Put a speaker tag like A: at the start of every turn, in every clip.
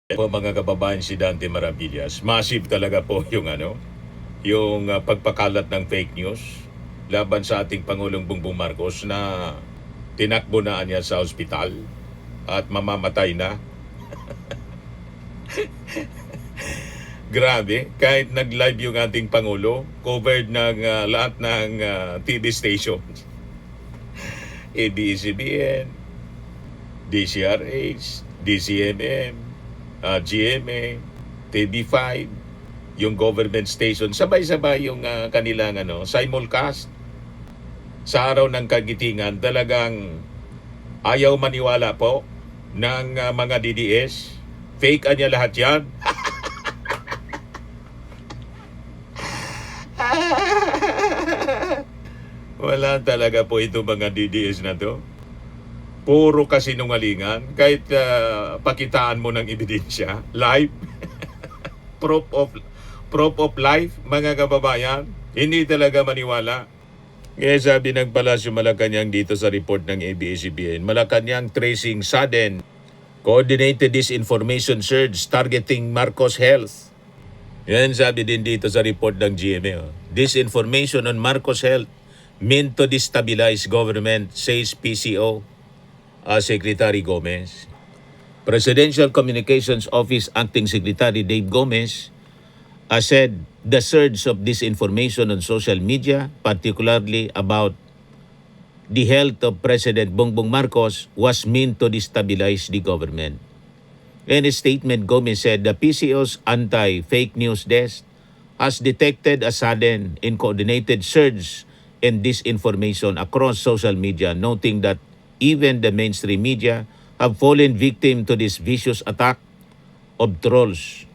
A: Po mga kababayan, si Dante Maravillas, massive talaga po yung pagpakalat ng fake news laban sa ating Pangulong Bongbong Marcos na tinakbo na niya sa ospital at mamamatay na. Grabe, kahit nag-live yung ating Pangulo, covered ng lahat ng TV stations. ABS-CBN, DCRH, DCMM, GMA, TV5, yung government station, sabay-sabay yung kanilang simulcast. Sa araw ng kagitingan, talagang ayaw maniwala po ng mga DDS. Fake niya lahat yan. Wala talaga po ito mga DDS na to. Puro kasinungalingan. Kahit pakitaan mo ng ebidensya, live, proof of life, mga kababayan, hindi talaga maniwala. Kaya sabi ng Palasyo Malacanang dito sa report ng ABS-CBN, Malacanang tracing sudden coordinated disinformation surge targeting Marcos Health. Yan sabi din dito sa report ng GMA. Disinformation on Marcos Health meant to destabilize government, says PCO Secretary Gomez. Presidential Communications Office Acting Secretary Dave Gomez said the surge of disinformation on social media, particularly about the health of President Bongbong Marcos, was meant to destabilize the government. In a statement, Gomez said the PCO's anti-fake news desk has detected a sudden and coordinated surge in disinformation across social media, noting that even the mainstream media have fallen victim to this vicious attack of trolls.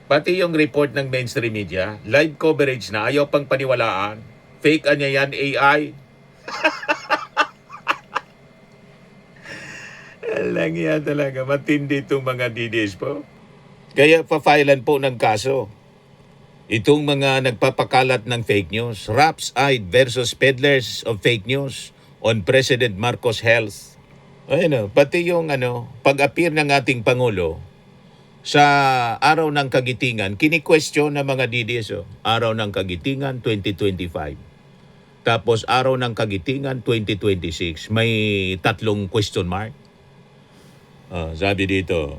A: Pati yung report ng mainstream media, live coverage na, ayaw pang paniwalaan. Fake anya yan, AI. Alang yan talaga, matindi itong mga DDS po. Kaya pa-filean po ng kaso itong mga nagpapakalat ng fake news. Raps-eyed versus peddlers of fake news on President Marcos Health. Ayun, pati yung pag-appear ng ating Pangulo sa araw ng kagitingan, kini-question ng mga DDS. Araw ng kagitingan 2025. Tapos araw ng kagitingan 2026. May tatlong question mark. Sabi dito,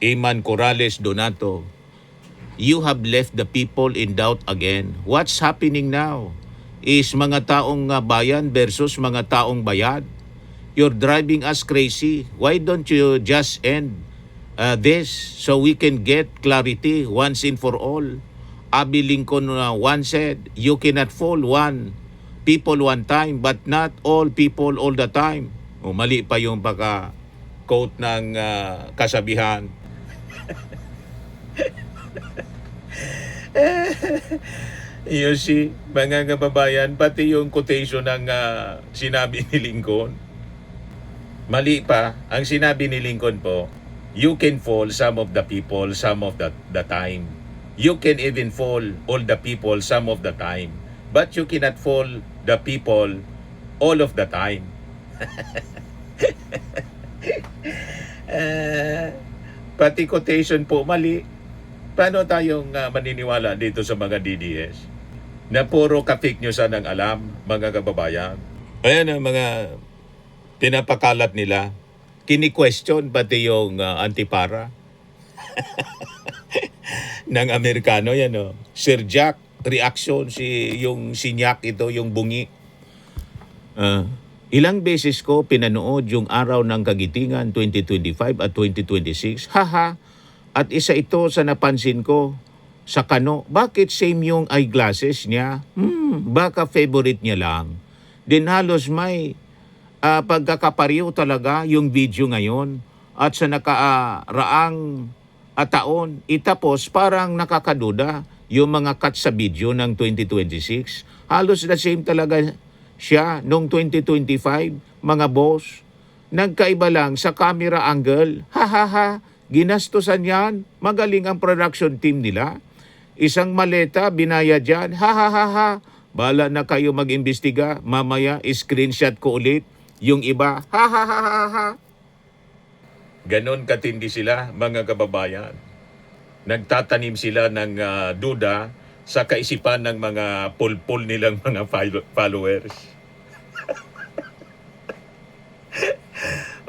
A: Iman Corrales Donato, you have left the people in doubt again. What's happening now? Is mga taong bayan versus mga taong bayad? You're driving us crazy. Why don't you just end this so we can get clarity once and for all? Abe Lincoln once said, you cannot fool one people one time but not all people all the time. Mali pa yung pagka-quote ng kasabihan. You see, mga kababayan, pati yung quotation ng sinabi ni Lincoln, mali pa. Ang sinabi ni Lincoln po, you can fool some of the people some of the time. You can even fool all the people some of the time. But you cannot fool the people all of the time. Pati quotation po mali. Paano tayong maniniwala dito sa mga DDS na puro ka-fake news ang alam, mga kababayan? Ayan ang mga pinapakalat nila. Kini-question pati yung antipara ng Amerikano. Yan, Sir Jack, reaction yung sinyak ito, yung bungi. Ilang beses ko pinanood yung araw ng kagitingan 2025 at 2026. Haha! At isa ito sa napansin ko sa Kano. Bakit same yung eyeglasses niya? Baka favorite niya lang. Din halos may pagkakapariw talaga yung video ngayon. At sa nakaraang taon, itapos parang nakakaduda yung mga cut sa video ng 2026. Halos the same talaga siya nung 2025, mga boss. Nagkaiba lang sa camera angle. Hahaha, ginastusan yan. Magaling ang production team nila. Isang maleta, binayad yan. Hahaha, bala na kayo mag-imbestiga. Mamaya, screenshot ko ulit yung iba. Ha ha ha ha ha. Ganon katindi sila, mga kababayan. Nagtatanim sila ng duda sa kaisipan ng mga pulpul nilang mga followers.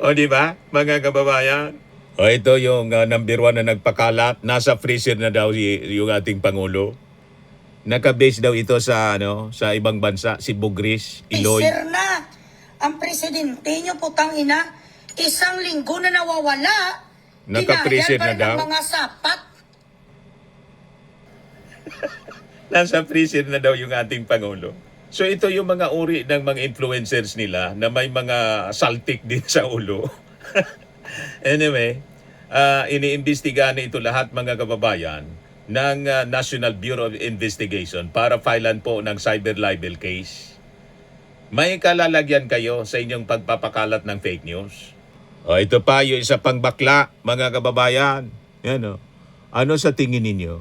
A: O di ba, mga kababayan? O ito yung number one na nagpakalat. Nasa freezer na daw yung ating Pangulo. Naka-base daw ito sa sa ibang bansa, si Bugris, Iloy.
B: Freezer na ang presidente nyo, putang ina. Isang linggo na nawawala.
A: Naka-freezer na
B: Dinayal pa rin
A: daw.
B: ng mga sapat.
A: Nasa freezer na daw yung ating Pangulo. So ito yung mga uri ng mga influencers nila na may mga saltik din sa ulo. Anyway, iniimbestigahan ito lahat, mga kababayan, ng National Bureau of Investigation para filean po ng cyber libel case. May kalalagyan kayo sa inyong pagpapakalat ng fake news. O ito pa yung isa pang bakla, mga kababayan. Yan o. Ano sa tingin ninyo?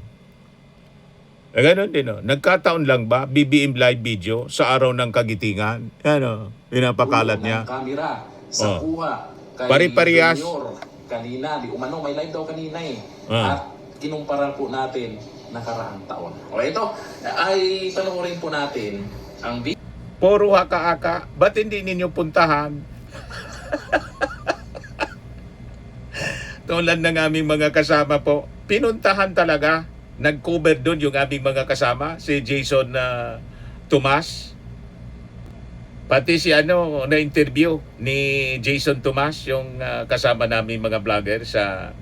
A: Ganon din o. Nagkataon lang ba BBM live video sa araw ng kagitingan? Yan o. Pinapakalat niya.
C: Kamera sa kuha kay
A: Pari-parehas.
C: Junior kanina, di umano may live daw kanina eh.
A: Ah.
C: At kinumpara po natin nakaraang taon. O ito ay panoorin po natin ang video.
A: Puro haka-haka. Ba't hindi ninyo puntahan? Tulad ng aming mga kasama po. Pinuntahan talaga. Nag-cover doon yung aming mga kasama. Si Jason Tomas. Pati si na-interview ni Jason Tomas, yung kasama namin mga vlogger sa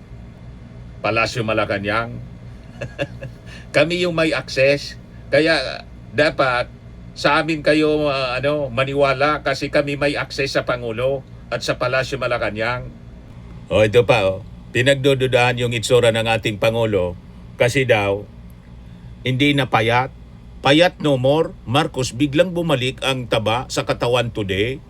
A: Palasyo Malacanang. Kami yung may access. Kaya dapat sa amin kayo maniwala kasi kami may access sa Pangulo at sa Palasyo Malacanang. O ito pa pinagdududahan yung itsura ng ating Pangulo kasi daw hindi na payat. Payat no more. Marcos, biglang bumalik ang taba sa katawan today.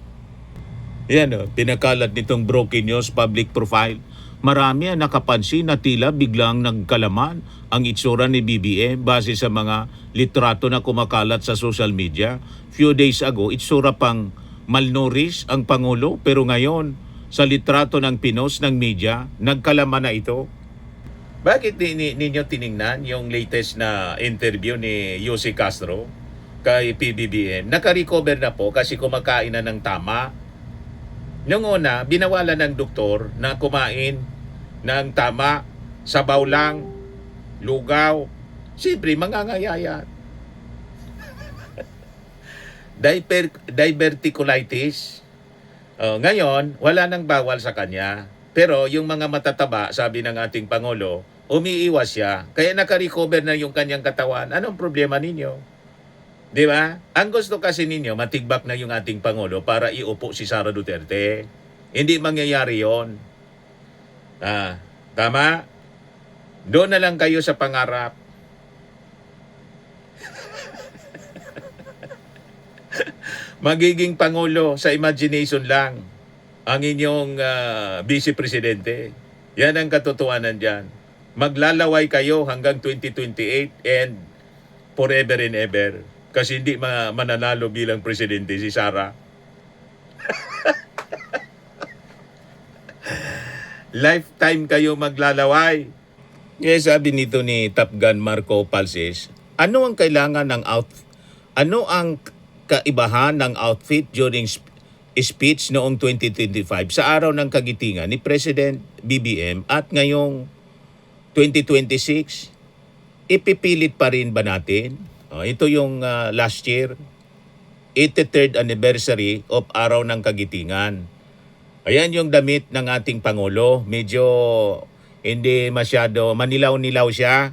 A: Yan pinakalat nitong Broken News public profile. Marami ang nakapansin na tila biglang nagkalaman ang itsura ni BBM base sa mga litrato na kumakalat sa social media. Few days ago, itsura pang malnourished ang Pangulo, pero ngayon, sa litrato ng pinos ng media, nagkalaman na ito. Bakit ninyo tiningnan yung latest na interview ni Yossi Castro kay PBBM? Naka-recover na po kasi kumakain na ng tama. Noong una, binawalan ng doktor na kumain ng tama, sabaw lang, lugaw. Siyempre, mangangayayat. Diverticulitis. Ngayon, wala nang bawal sa kanya. Pero yung mga matataba, sabi ng ating Pangulo, umiiwas siya. Kaya naka-recover na yung kanyang katawan. Anong problema ninyo? Di ba? Ang gusto kasi ninyo, matigbak na yung ating Pangulo para iupo si Sara Duterte. Hindi mangyayari yon. Tama? Doon na lang kayo sa pangarap. Magiging Pangulo sa imagination lang ang inyong Vice Presidente. Yan ang katotohanan dyan. Maglalaway kayo hanggang 2028 and forever and ever. Kasi hindi mananalo bilang presidente si Sara. Lifetime kayo maglalaway. Kaya sabi nito ni Top Gun Marco Palsis, ano ang kailangan ng ano ang kaibahan ng outfit during speech noong 2025 sa araw ng kagitingan ni President BBM at ngayong 2026? Ipipilit pa rin ba natin? Ito yung last year, 83rd anniversary of araw ng kagitingan. Ayan yung damit ng ating Pangulo. Medyo hindi masyado manilaw-nilaw siya.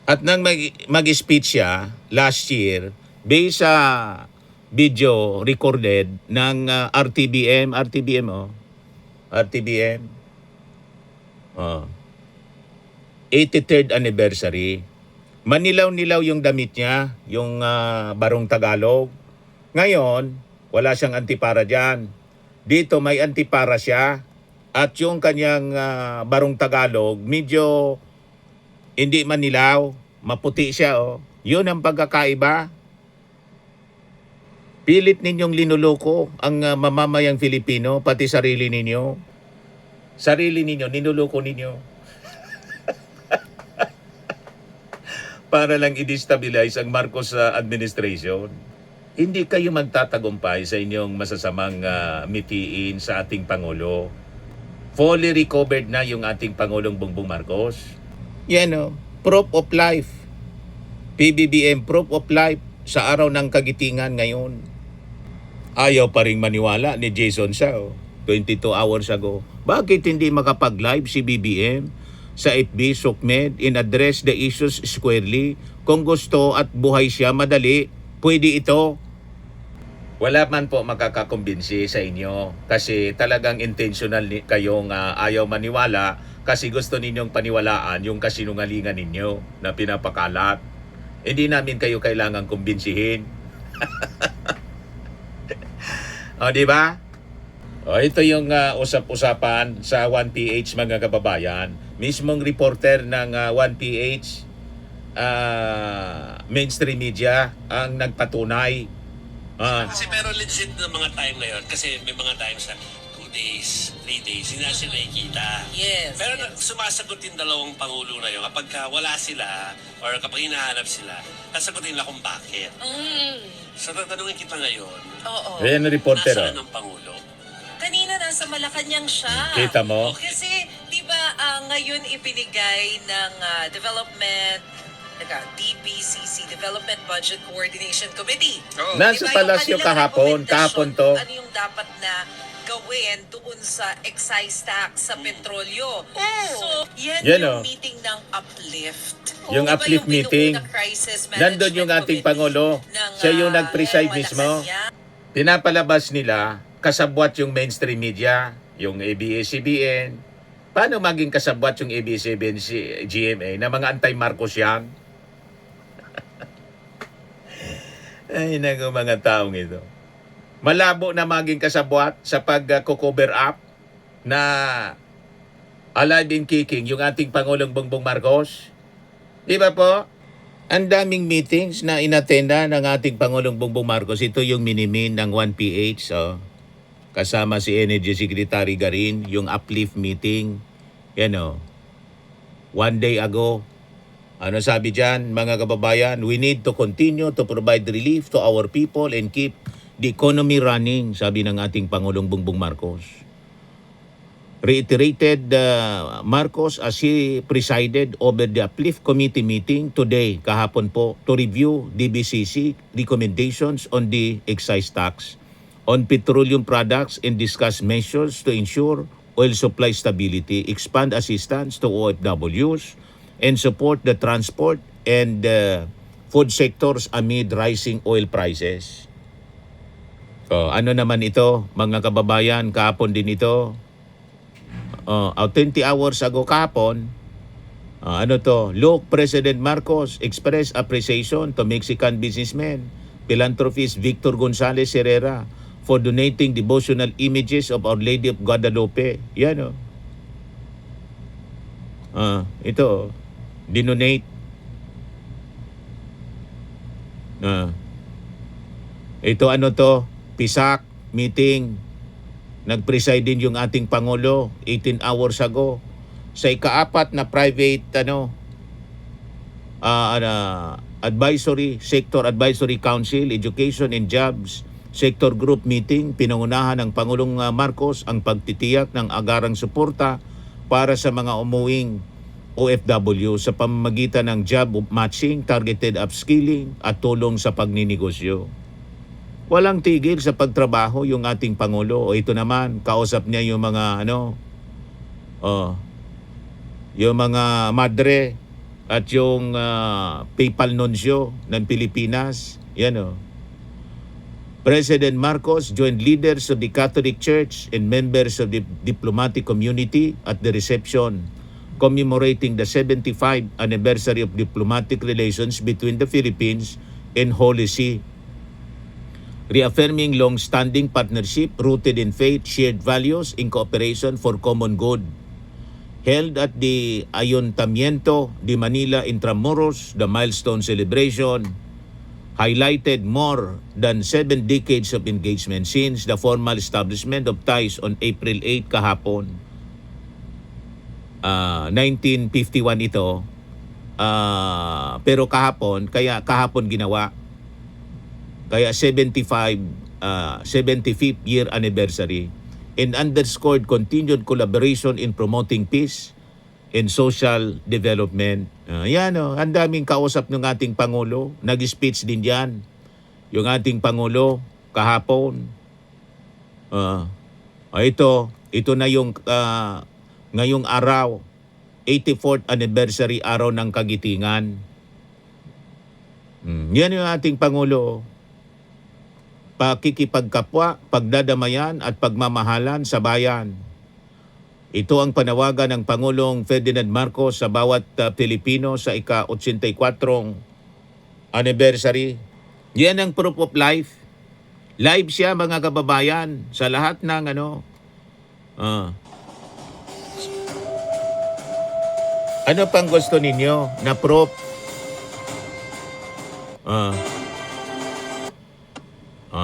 A: At nang mag-speech siya last year, based sa video recorded ng RTBM, 83rd anniversary. Manilaw-nilaw yung damit niya, yung barong Tagalog. Ngayon, wala siyang antipara dyan. Dito may antipara siya. At yung kanyang barong Tagalog, medyo hindi manilaw, maputi siya. Yun ang pagkakaiba. Pilit ninyong linuloko ang mamamayang Filipino, pati sarili ninyo. Sarili ninyo, ninuloko ninyo. Para lang i-destabilize ang Marcos administration. Hindi kayo magtatagumpay sa inyong masasamang mitiin sa ating Pangulo. Fully recovered na yung ating Pangulong Bongbong Marcos. Yan o, proof of life. PBBM, proof of life sa araw ng kagitingan ngayon. Ayaw pa ring maniwala ni Jason Sao 22 hours ago. Bakit hindi makapag-live si BBM sa FB Sukmed in address the issues squarely? Kung gusto at buhay siya madali, pwede ito. Wala man po makakakumbinsi sa inyo kasi talagang intentional kayong ayaw maniwala kasi gusto ninyong paniwalaan yung kasinungalingan ninyo na pinapakalat. Hindi namin kayo kailangang kumbinsihin. O, di ba? O, ito yung usap-usapan sa 1PH mga kababayan. Mismong reporter ng 1PH mainstream media ang nagpatunay.
D: Kasi pero legit na mga time ngayon kasi may mga times na 2 days, 3 days, hindi na sila nakikita.
E: Yes.
D: Pero
E: yes.
D: sumasagot yung dalawang pangulo na yun. Kapag wala sila or kapag hinahanap sila, sasagutin nila kung bakit. So tatanungin kita ngayon,
E: Oo.
A: Ayan ang reporter.
D: nasaan ang pangulo?
E: Kanina nasa Malacanang siya.
A: Kita mo?
E: Kasi, di ba, ngayon ibinigay ng Development, DBCC, Development Budget Coordination Committee.
A: Nasa
E: Diba, yung
A: palasyo
E: kanilang
A: kahapon
E: rekomendasyon
A: to.
E: kung ano yung dapat na gawin doon sa excise tax sa petrolyo. So, yan
A: Yan,
E: yung
A: oh.
E: meeting ng uplift.
A: Yung
E: Diba
A: uplift
E: binuo
A: meeting,
E: na crisis
A: nandun yung
E: management
A: ating
E: committee
A: Pangulo.
E: ng,
A: Siya yung nag-preside mismo.
E: Malacanang?
A: Pinapalabas nila, kasabwat yung mainstream media, yung ABS-CBN. Paano maging kasabwat yung ABS-CBN GMA na mga anti-Marcos yan? Ay, naku mga taong ito. Malabo na maging kasabwat sa pag-cover up na alive and kicking yung ating Pangulong Bongbong Marcos. Di ba po? Ang daming meetings na inatenda ng ating Pangulong Bongbong Marcos. Ito yung minimin ng 1PH. Kasama si Energy Secretary Garin, yung uplift meeting. Yan o. 1 day ago. Ano sabi dyan, mga kababayan? We need to continue to provide relief to our people and keep the economy running, sabi ng ating Pangulong Bongbong Marcos. Reiterated Marcos as he presided over the uplift committee meeting today, kahapon po, to review DBCC recommendations on the excise tax on petroleum products and discuss measures to ensure oil supply stability, expand assistance to OFWs, and support the transport and food sectors amid rising oil prices. So, ano naman ito, mga kababayan, kahapon din ito. 20 hours ago kahapon, look, President Marcos expressed appreciation to Mexican businessman, philanthropist Victor Gonzalez Herrera for donating devotional images of Our Lady of Guadalupe. Yan ito, dinonate. Ito PISAC meeting. Nag-preside din yung ating Pangulo 18 hours ago sa ikaapat na private sector advisory council, education and jobs sector group meeting. Pinangunahan ng Pangulong Marcos ang pagtitiyak ng agarang suporta para sa mga umuwing OFW sa pamamagitan ng job matching, targeted upskilling at tulong sa pagninegosyo. Walang tigil sa pagtrabaho yung ating Pangulo. O ito naman, kausap niya yung mga yung mga madre at yung papal nuncio ng Pilipinas. Yan President Marcos joined leaders of the Catholic Church and members of the diplomatic community at the reception commemorating the 75th anniversary of diplomatic relations between the Philippines and Holy See, reaffirming long-standing partnership rooted in faith, shared values, in cooperation for common good. Held at the Ayuntamiento de Manila Intramuros, the milestone celebration highlighted more than 7 decades of engagement since the formal establishment of ties on April 8 kahapon. 1951 ito. Pero kahapon ginawa. Kaya 75th year anniversary, and underscored continued collaboration in promoting peace and social development. Yan ang daming kausap ng ating Pangulo. Nag-speech din yan. Yung ating Pangulo kahapon. Ito na yung ngayong araw, 84th anniversary araw ng Kagitingan. Yan yung ating Pangulo. Pakikipagkapwa, pagdadamayan at pagmamahalan sa bayan. Ito ang panawagan ng Pangulong Ferdinand Marcos sa bawat Pilipino sa ika-84 anniversary. Yan ang proof of life. Live siya, mga kababayan, sa lahat ng Ano pang gusto ninyo na proof?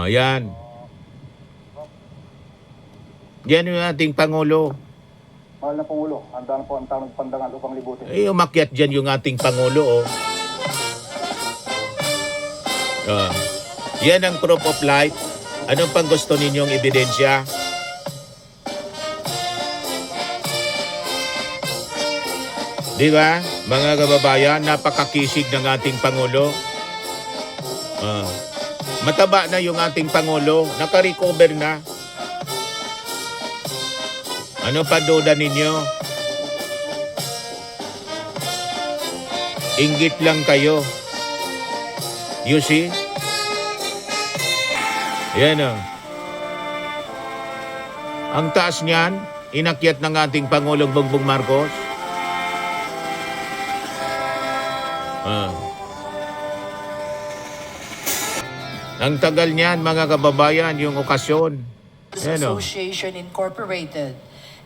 A: Yan. Yan yung ating Pangulo.
F: Mahal na Pangulo, handa na po ang tamang pandangan upang libutin.
A: Umakyat dyan yung ating Pangulo. Yan ang proof of life. Anong pang gusto ninyong ebidensya? Di ba, mga kababayan, napakakisig ng ating Pangulo. Mataba na yung ating Pangulo, naka-recover na. Ano pa duda ninyo? Inggit lang kayo. You see? Yan o. Ang taas niyan, inakyat ng ating Pangulong Bongbong Marcos. Ang tagal niyan, mga kababayan, yung okasyon.
G: Association Incorporated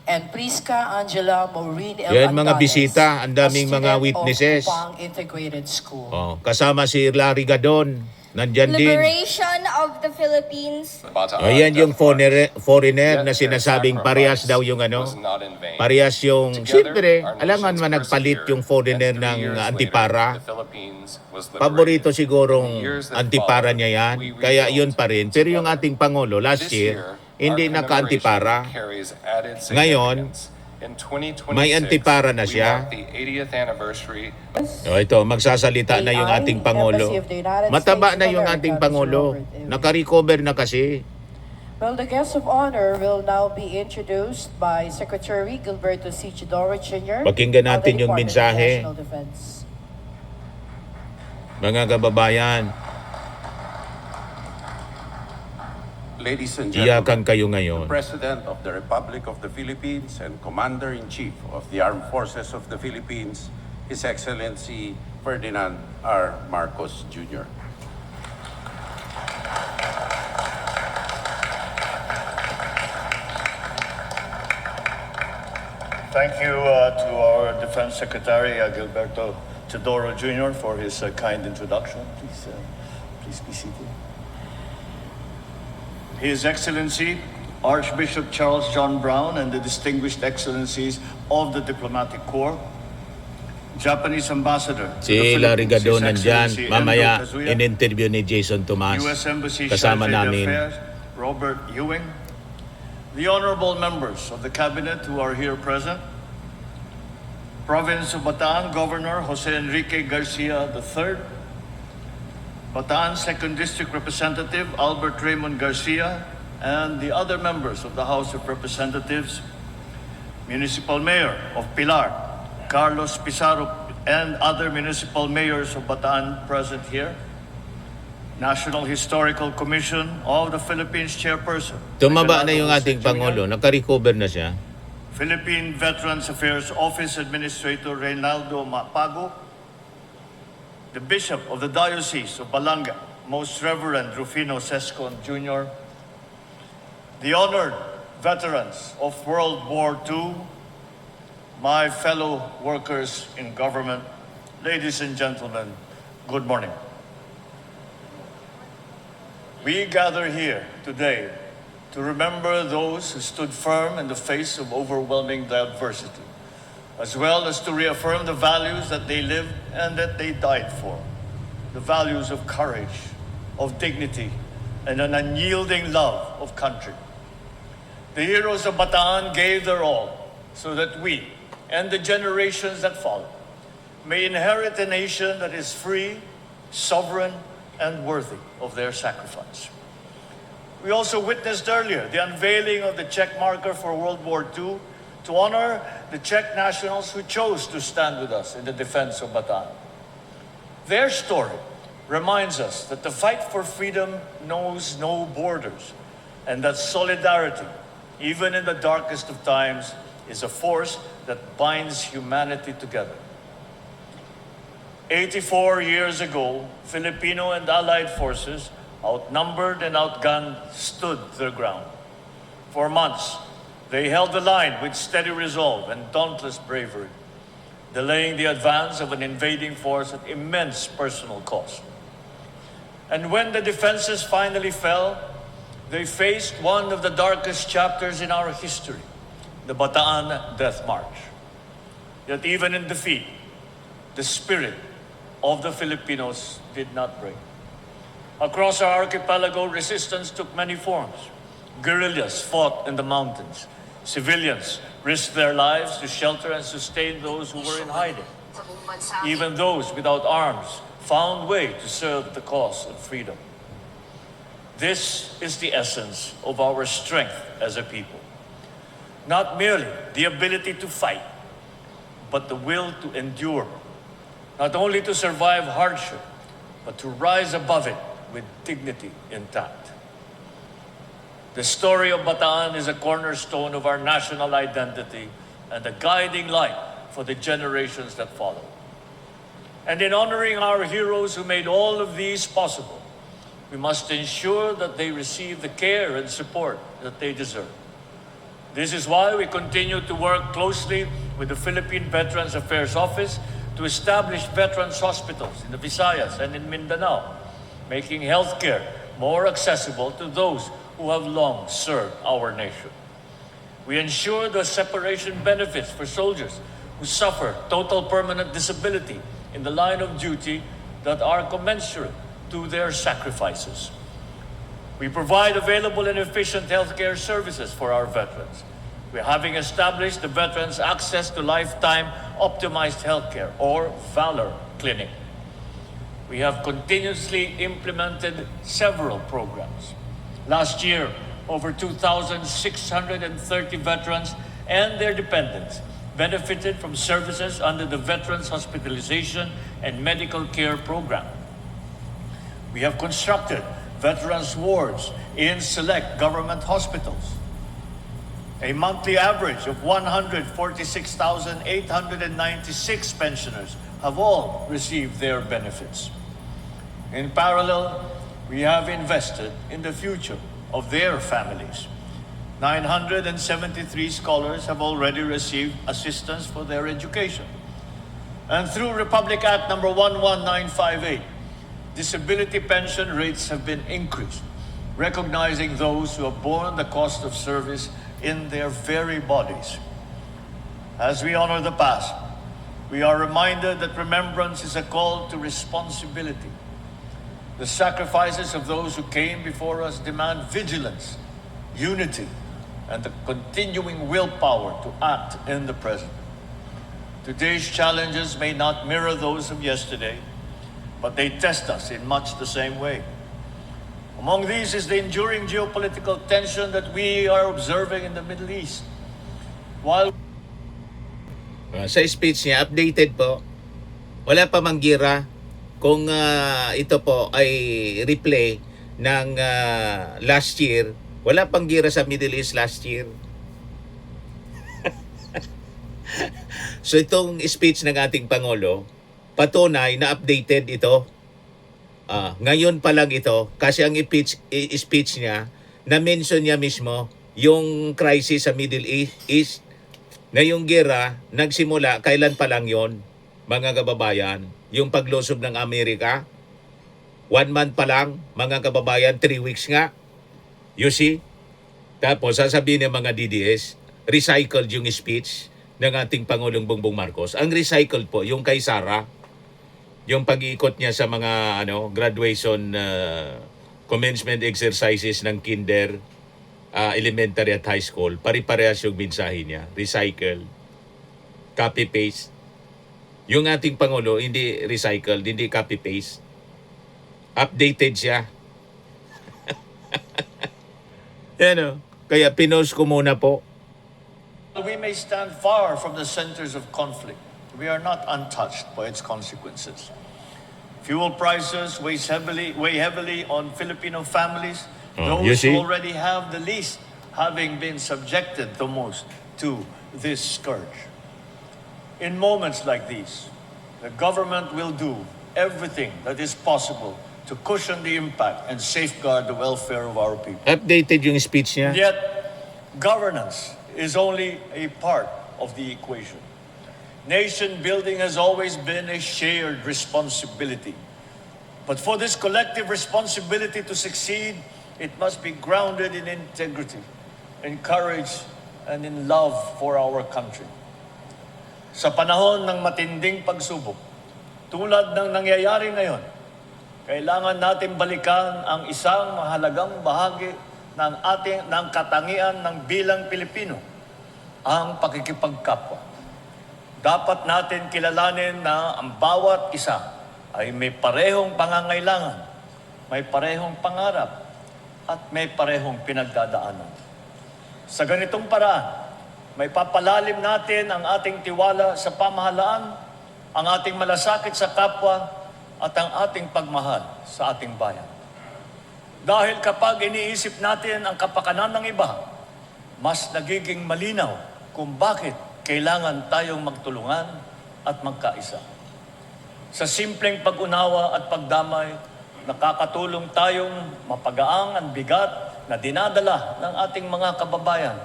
G: and Prisca Angela Maureen L.
A: Yan, mga
G: Andanes,
A: bisita, ang daming
G: a
A: mga
G: student
A: witnesses.
G: of Upang Integrated School.
A: Kasama si Larry Gadon. Nandyan din.
H: Liberation of the Philippines.
A: Ayan yung foreigner na sinasabing parehas daw yung parehas yung, siyempre, alangan man nagpalit yung foreigner ng antipara. Paborito sigurong antipara niya yan. Kaya yun pa rin. Pero yung ating Pangulo last year, hindi naka-antipara. Ngayon, may antipara na siya. Ito, magsasalita na yung ating Pangulo. Mataba na yung ating Pangulo. Naka-recover na kasi.
G: Well, the guest of honor will now be introduced by Secretary Gilberto C. Chidoro Jr.
A: Pakinggan natin
G: of the
A: yung
G: Department of
A: mensahe.
G: National Defense.
A: Mga kababayan,
I: Ladies and
A: iyakan
I: gentlemen,
A: kayo ngayon.
I: the President of the Republic of the Philippines and Commander-in-Chief of the Armed Forces of the Philippines, His Excellency Ferdinand R. Marcos Jr.
F: Thank you to our Defense Secretary Gilberto Teodoro Jr. for his kind introduction. Please be seated. His Excellency Archbishop Charles John Brown and the distinguished excellencies of the Diplomatic Corps, Japanese Ambassador to the
A: Si Larry
F: Philippines,
A: Gadon
F: His
A: nandyan.
F: Excellency
A: Mamaya,
F: Endo Kazuya,
A: in-interview ni Jason Tomas.
F: U.S. Embassy
A: Kasama
F: Charge
A: namin.
F: d'Affaires Robert Ewing, the honorable members of the cabinet who are here present, Province of Bataan Governor Jose Enrique Garcia III, Bataan 2nd District Representative Albert Raymond Garcia, and the other members of the House of Representatives, Municipal Mayor of Pilar, Carlos Pizarro, and other municipal mayors of Bataan present here, National Historical Commission of the Philippines Chairperson.
A: Tumaba na yung
F: Regalado
A: ating
F: Jose
A: Pangulo.
F: Jr.,
A: Naka-recover na siya.
F: Philippine Veterans Affairs Office Administrator Reynaldo Mapago, the Bishop of the Diocese of Balanga, Most Reverend Rufino Sescon Jr., the honored veterans of World War II, my fellow workers in government, ladies and gentlemen, good morning. We gather here today to remember those who stood firm in the face of overwhelming adversity, as well as to reaffirm the values that they lived and that they died for. The values of courage, of dignity, and an unyielding love of country. The heroes of Bataan gave their all so that we and the generations that follow may inherit a nation that is free, sovereign, and worthy of their sacrifice. We also witnessed earlier the unveiling of the check marker for World War II to honor the Czech nationals who chose to stand with us in the defense of Bataan. Their story reminds us that the fight for freedom knows no borders and that solidarity, even in the darkest of times, is a force that binds humanity together. 84 years ago, Filipino and Allied forces, outnumbered and outgunned, stood their ground. For months, they held the line with steady resolve and dauntless bravery, delaying the advance of an invading force at immense personal cost. And when the defenses finally fell, they faced one of the darkest chapters in our history, the Bataan Death March. Yet even in defeat, the spirit of the Filipinos did not break. Across our archipelago, resistance took many forms. Guerrillas fought in the mountains. Civilians risked their lives to shelter and sustain those who were in hiding. Even those without arms found way to serve the cause of freedom. This is the essence of our strength as a people. Not merely the ability to fight, but the will to endure. Not only to survive hardship, but to rise above it with dignity intact. The story of Bataan is a cornerstone of our national identity and a guiding light for the generations that follow. And in honoring our heroes who made all of these possible, we must ensure that they receive the care and support that they deserve. This is why we continue to work closely with the Philippine Veterans Affairs Office to establish veterans hospitals in the Visayas and in Mindanao, making healthcare more accessible to those who have long served our nation. We ensure the separation benefits for soldiers who suffer total permanent disability in the line of duty that are commensurate to their sacrifices. We provide available and efficient healthcare services for our veterans. We're having established the Veterans Access to Lifetime Optimized Healthcare, or VALOR Clinic. We have continuously implemented several programs. Last year, over 2,630 veterans and their dependents benefited from services under the Veterans Hospitalization and Medical Care Program. We have constructed veterans wards in select government hospitals. A monthly average of 146,896 pensioners have all received their benefits. In parallel, we have invested in the future of their families. 973 scholars have already received assistance for their education. And through Republic Act number 11958, disability pension rates have been increased, recognizing those who have borne the cost of service in their very bodies. As we honor the past, we are reminded that remembrance is a call to responsibility. The sacrifices of those who came before us demand vigilance, unity, and the continuing willpower to act in the present. Today's challenges may not mirror those of yesterday, but they test us in much the same way. Among these is the enduring geopolitical tension that we are observing in the Middle East. While
A: Sa speech niya, updated po, wala pa mang gira kung ito po ay replay ng last year. Wala pang gira sa Middle East last year. So itong speech ng ating Pangulo, patunay na updated ito. Ngayon pa lang ito, kasi ang speech niya, na-mention niya mismo yung crisis sa Middle East. Ngayong gera, nagsimula, kailan pa lang yon, mga kababayan, yung paglusob ng Amerika. 1 month pa lang, mga kababayan, 3 weeks nga. You see? Tapos sasabihin ng mga DDS, recycled yung speech. ng ating Pangulong Bongbong Marcos. Ang recycled po, yung kay Sara, yung pag-iikot niya sa mga graduation commencement exercises ng kinder, elementary at high school, pare-parehas yung mensahe niya. Recycle, copy-paste. Yung ating Pangulo, hindi recycled, hindi copy-paste. Updated siya. Yan o. Kaya pinost ko muna po.
F: We may stand far from the centers of conflict. We are not untouched by its consequences. Fuel prices weigh heavily on Filipino families,
A: You
F: those
A: see?
F: who already have the least having been subjected the most to this scourge. In moments like these, the government will do everything that is possible to cushion the impact and safeguard the welfare of our people.
A: Updated yung speech niya.
F: Yet, governance is only a part of the equation. Nation building has always been a shared responsibility. But for this collective responsibility to succeed, it must be grounded in integrity, in courage, and in love for our country. Sa panahon ng matinding pagsubok, tulad ng nangyayari ngayon, kailangan natin balikan ang isang mahalagang bahagi ng katangian ng bilang Pilipino, ang pakikipagkapwa. Dapat natin kilalanin na ang bawat isa ay may parehong pangangailangan, may parehong pangarap, at may parehong pinagdadaanan. Sa ganitong paraan, may papalalim natin ang ating tiwala sa pamahalaan, ang ating malasakit sa kapwa, at ang ating pagmahal sa ating bayan. Dahil kapag iniisip natin ang kapakanan ng iba, mas nagiging malinaw kung bakit kailangan tayong magtulungan at magkaisa. Sa simpleng pag-unawa at pagdamay, nakakatulong tayong mapagaang ang bigat na dinadala ng ating mga kababayan.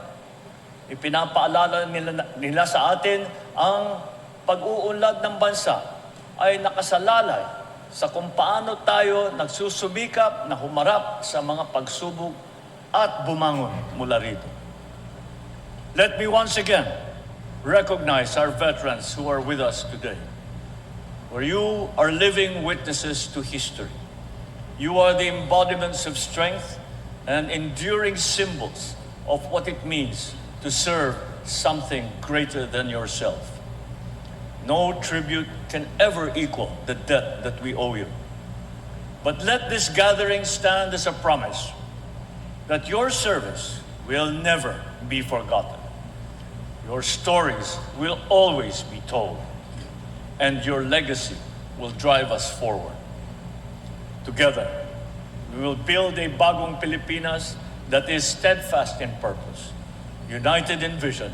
F: Ipinapaalala nila sa atin ang pag-uunlad ng bansa ay nakasalalay sa kung paano tayo nagsusumikap na humarap sa mga pagsubok at bumangon mula rito. Let me once again recognize our veterans who are with us today. For you are living witnesses to history. You are the embodiments of strength and enduring symbols of what it means to serve something greater than yourself. No tribute can ever equal the debt that we owe you. But let this gathering stand as a promise that your service will never be forgotten. Your stories will always be told, and your legacy will drive us forward. Together, we will build a bagong Pilipinas that is steadfast in purpose, united in vision,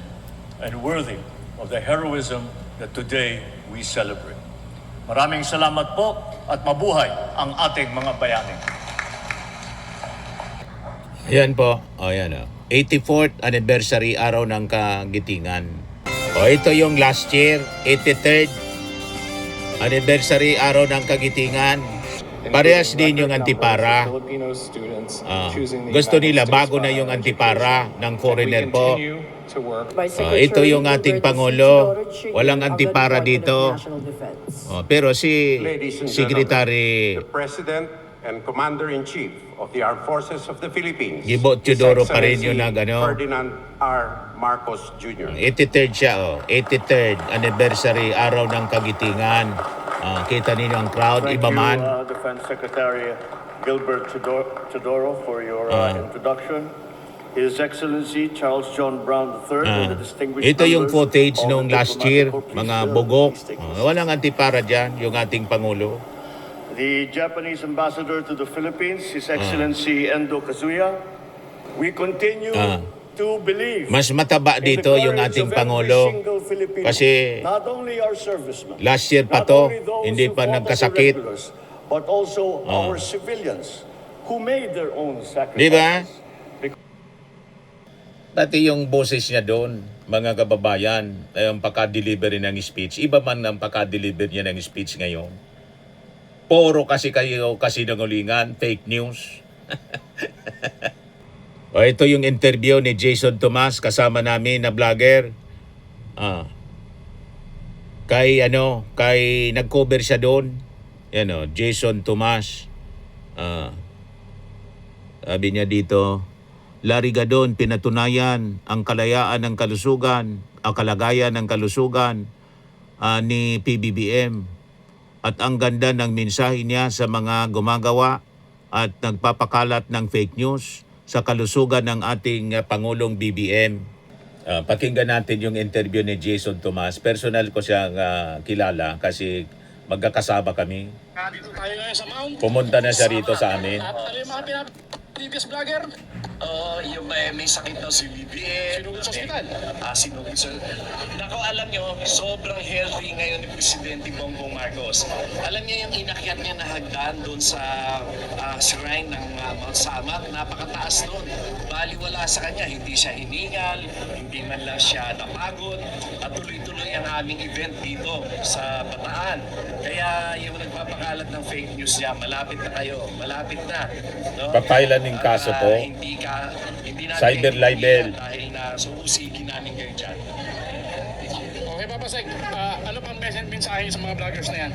F: and worthy of the heroism that today we celebrate. Maraming salamat po at mabuhay ang ating mga bayani.
A: Ayan po. O, ayan o. 84th anniversary araw ng Kagitingan. O, ito yung last year, 83rd anniversary araw ng Kagitingan. Parehas din yung antipara. Gusto nila bago na yung antipara ng foreigner po. Ito yung ating Pangulo. Walang antipara dito. Pero si Secretary
I: the President and Commander-in-Chief of the Armed Forces of the Philippines,
A: Gibo Teodoro pa rin yung
I: Ferdinand R. Marcos Jr.
A: 83rd siya, 83rd anniversary araw ng Kagitingan. Kita ninyo ang crowd, iba man.
F: Thank you, Defense Secretary Gilbert Teodoro, for your introduction. His Excellency Charles John Brown III and the distinguished
A: Ito yung
F: members
A: footage
F: of the
A: nung last year,
F: diplomatic
A: mga
F: office,
A: bugok.
F: please take this.
A: Walang antipara dyan, yung ating Pangulo.
F: The Japanese Ambassador to the Philippines, His Excellency Endo Kazuya. We continue to believe
A: Mas mataba
F: in the
A: dito yung
F: courage
A: ating
F: of every
A: Pangulo.
F: single Filipino,
A: Kasi
F: not only our servicemen,
A: last year pa
F: not
A: to,
F: only those
A: hindi
F: who
A: pa
F: fought as
A: nagkasakit.
F: irregulars, but also our civilians who made their own sacrifices.
A: Di ba? Pati yung boses niya doon, mga kababayan, yung pagka-delivery ng speech, iba man ang pagka-deliver niya ng speech ngayon. Puro kasi kayo kasinungalingan, fake news. Ito yung interview ni Jason Tomas, kasama namin na vlogger. kay nag-cover siya doon. Jason Tomas. Sabi niya dito, Larigadon, pinatunayan ang kalayaan ng kalusugan, ang kalagayan ng kalusugan ni PBBM. At ang ganda ng mensahe niya sa mga gumagawa at nagpapakalat ng fake news sa kalusugan ng ating Pangulong BBM. Pakinggan natin yung interview ni Jason Tomas. Personal ko siyang kilala kasi magkakasama kami.
J: Dito tayo ngayon sa Mount.
A: Pumunta na siya rito sa amin.
J: At ano yung mga previous vlogger?
D: Yung may sakit daw si BBM.
J: Sinugod sa ospital.
D: Sinugod sa... Nako, alam nyo, sobrang healthy ngayon ni Presidente Bongbong Marcos. Alam niya yung inakyat niya na hagdan doon sa shrine ng Mount Samak. Napakataas doon. Baliwala sa kanya. Hindi siya hiningal, hindi man lang siya napagod. At tuloy-tuloy ang aming event dito sa Bataan. Kaya yung nagpapakalat ng fake news niya, malapit na kayo. Malapit na. No?
A: Papailan ng kaso po.
D: Hindi natin
A: Cyber libel.
D: dahil na suusigin namin kayo dyan.
J: Okay, Papa Sek, ano pang mensahe sa mga vloggers na yan?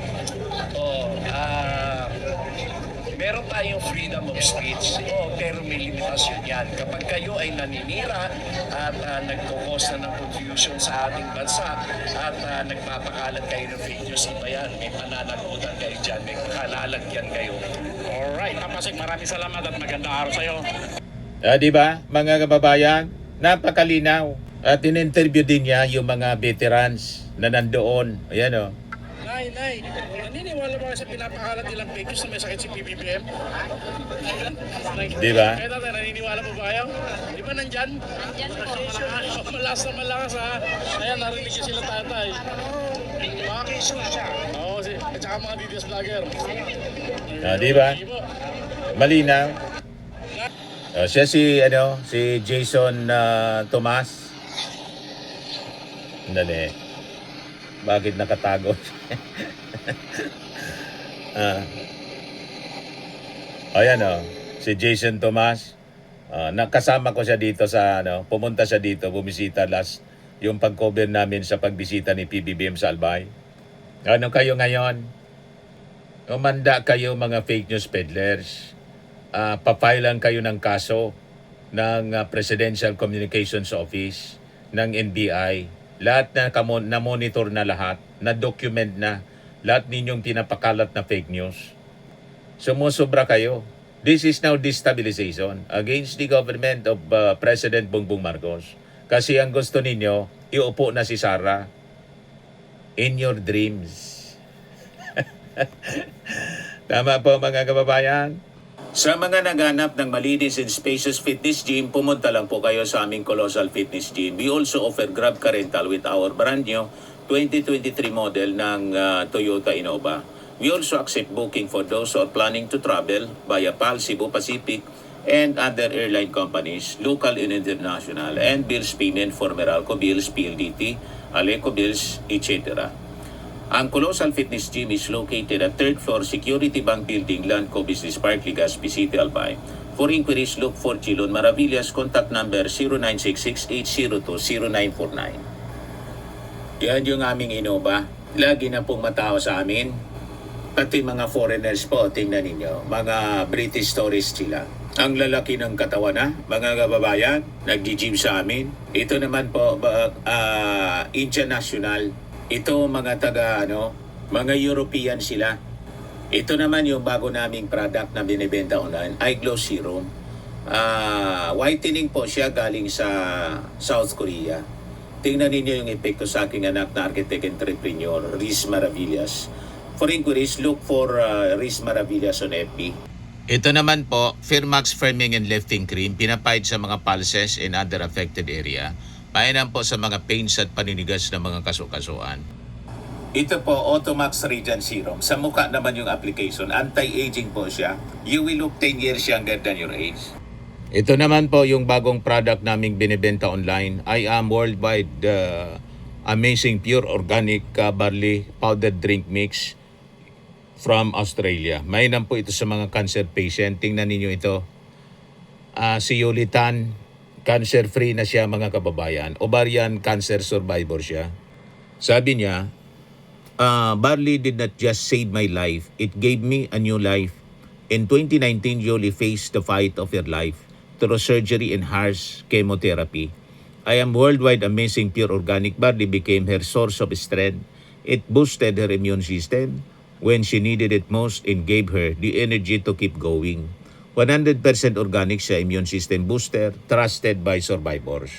D: Meron tayong freedom of speech, pero may limitasyon yan. Kapag kayo ay naninira at nagkukos na ng confusion sa ating bansa at nagpapakalat kayo ng fake news, iba yan. May pananagutan kayo dyan, may kalalagyan kayo.
J: Alright, Papa Sek, maraming salamat at magandang araw sa'yo.
A: Di ba, mga kababayan? Napakalinaw. At in-interview din niya yung mga veterans na nandoon. Ayan
J: Nay, naniniwala ba kayo sa pinapakalat nilang fake news na may sakit si PBBM?
A: Di ba?
J: Kaya tatay, naniniwala po ba kayo? Di ba nandyan? Nandyan po. Malakas na malakas ha. Ayan, narinig niyo sila tatay. Makakisyon siya. Oo, at saka mga videos vlogger.
A: Di ba?
J: Sige po.
A: Malinaw. Siya si Jason Tomas. Dali. Bakit nakatago? Ayan si Jason Tomas. Nakasama ko siya dito sa pumunta siya dito, bumisita yung pag-cover namin sa pagbisita ni PBBM sa Albay. Ano kayo ngayon? Umanda kayo mga fake news peddlers. Papailan kayo ng kaso ng Presidential Communications Office, ng NBI. Lahat na monitor na lahat, na document na lahat ninyong pinapakalat na fake news. Sumusobra kayo. This is now destabilization against the government of President Bongbong Marcos. Kasi ang gusto ninyo, iupo na si Sara in your dreams. Tama po mga kababayan? Sa mga naghanap ng malinis and spacious fitness gym, pumunta lang po kayo sa aming Colossal Fitness Gym. We also offer Grab Car Rental with our brand new 2023 model ng Toyota Innova. We also accept booking for those who are planning to travel via PAL, Cebu Pacific, and other airline companies, local and international, and bills payment for Meralco Bills, PLDT, Aleco Bills, etc. Ang Colossal Fitness Gym is located at 3rd floor Security Bank Building, Landco Business Park, Legazpi City, Albay. For inquiries, look for Chilon Maravillas. Contact number 0966-802-0949. Yan yung aming Innova. Lagi na pong matao sa amin. Pati mga foreigners po, tingnan ninyo. Mga British tourists sila. Ang lalaki ng katawan na, mga kababayan, nag-gym sa amin. Ito naman po, Indian National. Ito mga mga European sila. Ito naman yung bago naming product na binibenta online, Eye Glow Serum. Whitening po siya galing sa South Korea. Tingnan ninyo yung epekto sa aking anak na architect entrepreneur, Riz Maravillas. For inquiries, look for Riz Maravillas on FB. Ito naman po, Firmax Firming and Lifting Cream, pinapahid sa mga pulses and other affected area. Mainam po sa mga pains at paninigas ng mga kasukasuan. Ito po, Automax Radiant Serum. Sa mukha naman yung application. Anti-aging po siya. You will look 10 years younger than your age. Ito naman po yung bagong product naming binibenta online. I am worldwide amazing pure organic barley powdered drink mix from Australia. Mainam po ito sa mga cancer patient. Tingnan ninyo ito. Si Yulitan, Cancer-free na siya mga kababayan. Ovarian cancer survivor siya. Sabi niya, barley did not just save my life, it gave me a new life. In 2019, Yoli faced the fight of her life through surgery and harsh chemotherapy. I am worldwide amazing pure organic barley became her source of strength. It boosted her immune system when she needed it most and gave her the energy to keep going. 100% organic siya, immune system booster, trusted by survivors.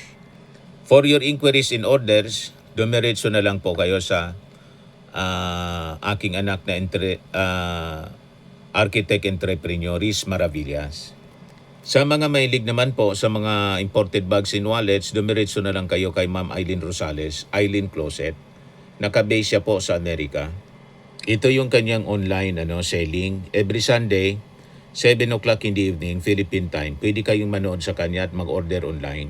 A: For your inquiries and orders, dumiretso na lang po kayo sa aking anak na architect entrepreneur Riz Maravillas. Sa mga mahilig naman po sa mga imported bags and wallets, dumiretso na lang kayo kay Ma'am Eileen Rosales, Eileen Closet. Nakabase siya po sa Amerika. Ito yung kanyang online selling. Every Sunday, 7 o'clock in the evening, Philippine time. Pwede kayong manood sa kanya at mag-order online.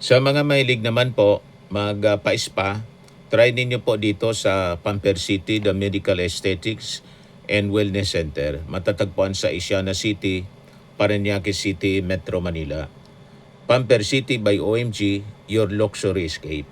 A: Sa mga mahilig naman po, magpa-spa, try ninyo po dito sa Pamper City, the Medical Aesthetics and Wellness Center. Matatagpuan sa Isiana City, Parañaque City, Metro Manila. Pamper City by OMG, your luxury escape.